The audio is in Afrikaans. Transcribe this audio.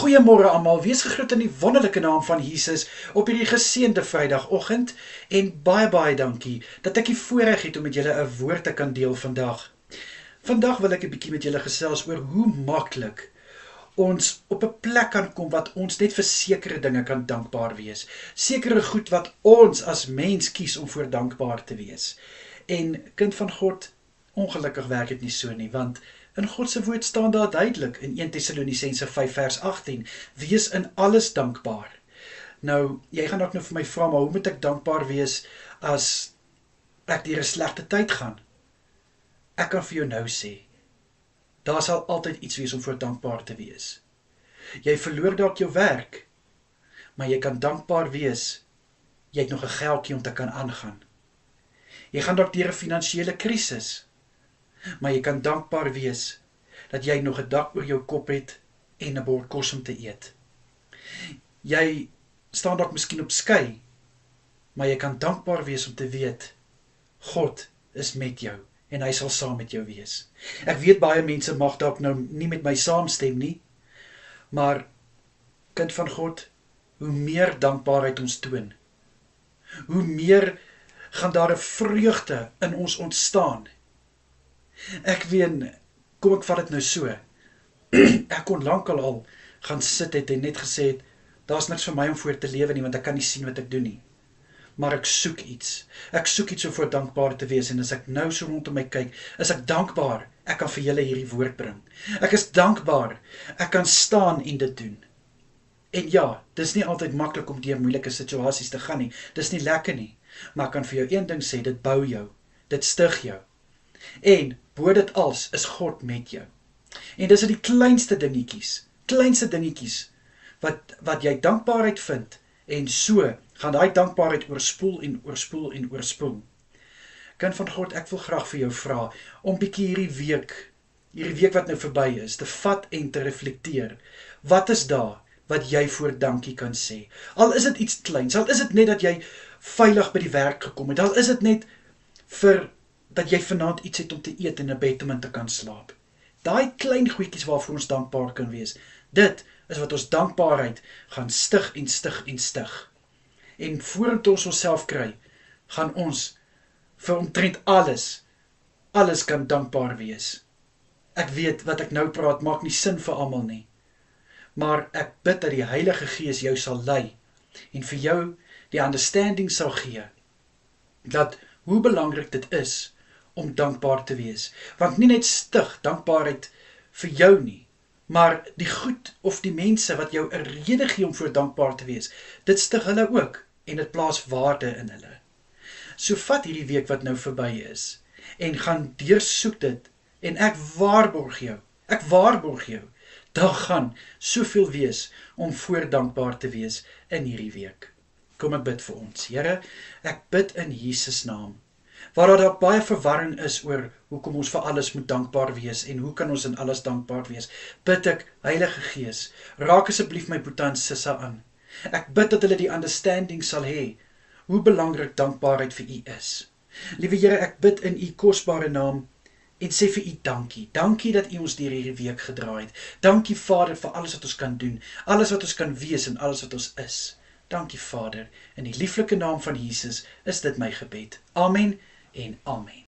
Goeiemôre almal, wees gegroet in die wonderlike naam van Jesus op hierdie geseënde Vrydagoggend en baie dankie dat ek die voorreg het om met julle 'n woord te kan deel vandag. Vandag wil ek 'n bietjie met julle gesels oor hoe maklik ons op 'n plek kan kom wat ons net vir sekere dinge kan dankbaar wees. Sekere goed wat ons as mens kies om voor dankbaar te wees. En kind van God, ongelukkig werk dit nie so nie, want in God se woord staan daar duidelik in 1 Tessalonisense 5 vers 18, wees in alles dankbaar. Nou, jy gaan ook nou vir my vra, maar hoe moet ek dankbaar wees as ek deur 'n slegte tyd gaan? Ek kan vir jou nou sê, daar sal altyd iets wees om voor dankbaar te wees. Jy verloor dalk jou werk, maar jy kan dankbaar wees, jy het nog 'n geldjie om te kan aangaan. Jy gaan dalk deur 'n finansiële krisis, maar jy kan dankbaar wees dat jy nog 'n dak oor jou kop het en 'n bord kos om te eet. Jy staan dalk miskien op skei, maar jy kan dankbaar wees om te weet, God is met jou en hy sal saam met jou wees. Ek weet baie mense mag dalk nou nie met my saamstem nie, maar kind van God, hoe meer dankbaarheid ons toon, hoe meer gaan daar 'n vreugde in ons ontstaan. Ek weet, kom ek vat dit nou so, ek kon lankal al gaan sit het en net gesê het, daar's niks vir my om voor te lewe nie, want ek kan nie sien wat ek doen nie. Maar ek soek iets om voor dankbaar te wees, en as ek nou so rondom my kyk, is ek dankbaar, ek kan vir julle hierdie woord bring. Ek is dankbaar, ek kan staan en dit doen. En ja, dis nie altyd maklik om deur moeilike situasies te gaan nie, dis nie lekker nie, maar ek kan vir jou een ding sê, dit bou jou, dit stig jou. En bo dit als is God met jou. En dis die kleinste dingetjies, wat jy dankbaarheid vind, en so gaan daai dankbaarheid oorspoel. Kind van God, ek wil graag vir jou vra, om bietjie hierdie week wat nou verby is, te vat en te reflekteer. Wat is daar wat jy voor dankie kan sê? Al is dit iets kleins, al is dit net dat jy veilig by die werk gekom het, al is dit net dat jy vanaand iets het om te eet en 'n bed om in te kan slaap. Daai klein goedjies waarvoor ons dankbaar kan wees, dit is wat ons dankbaarheid gaan stig. En voordat ons onsself kry, gaan ons vir omtrent alles kan dankbaar wees. Ek weet wat ek nou praat, maak nie sin vir almal nie. Maar ek bid dat die Heilige Gees jou sal lei en vir jou die understanding sal gee dat hoe belangrik dit is om dankbaar te wees. Want nie net stig dankbaarheid vir jou nie, maar die goed of die mense wat jou 'n rede gee om voor dankbaar te wees, dit stig hulle ook en dit plaas waarde in hulle. So vat hierdie week wat nou verby is en gaan deursoek dit, en ek waarborg jou, daar gaan soveel wees om voor dankbaar te wees in hierdie week. Kom ek bid vir ons. Here, ek bid in Jesus naam, waar daar baie verwarring is oor hoekom ons vir alles moet dankbaar wees en hoe kan ons in alles dankbaar wees, bid ek, Heilige Gees, raak asseblief my Boeta en Sissa aan. Ek bid dat hulle die understanding sal hê, hoe belangrik dankbaarheid vir U is. Liewe Here, ek bid in U kosbare naam en sê vir U dankie. Dankie dat U ons deur hierdie week gedra het. Dankie Vader vir alles wat ons kan doen, alles wat ons kan wees en alles wat ons is. Dankie Vader, in die lieflike naam van Jesus is dit my gebed. Amen en amen.